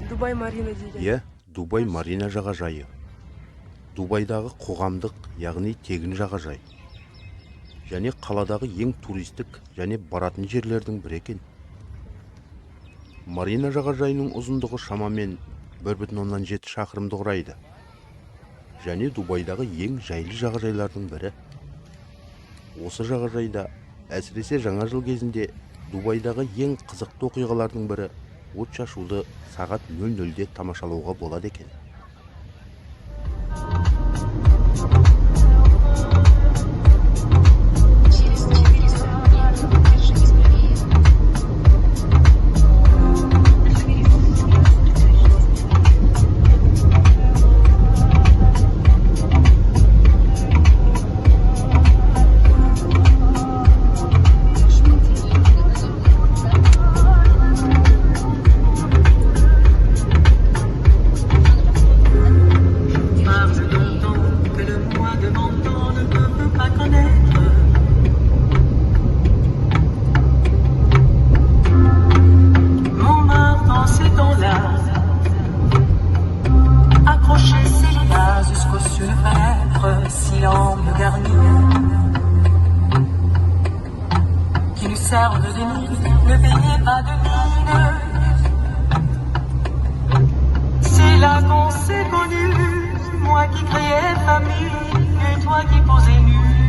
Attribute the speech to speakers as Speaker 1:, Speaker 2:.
Speaker 1: Дубай Марина деген.
Speaker 2: Иә, Дубай Марина жағажайы. Дубайдағы қоғамдық, яғни тегін жағажай. Және қаладағы ең туристік және баратын жерлердің бірі екен. Марина жағажайының ұзындығы шамамен 1,7 шақырымды құрайды. Және Дубайдағы ең жайлы жағажайлардың бірі. Осы жағажайда, әсіресе жаңа жыл кезінде, Дубайдағы ең қызықты оқиғалардың бірі от шашуды сағат 00-де тамашалауға болады екен.
Speaker 3: C'est là qu'on s'est connus, moi qui créais famille et toi qui posais nu.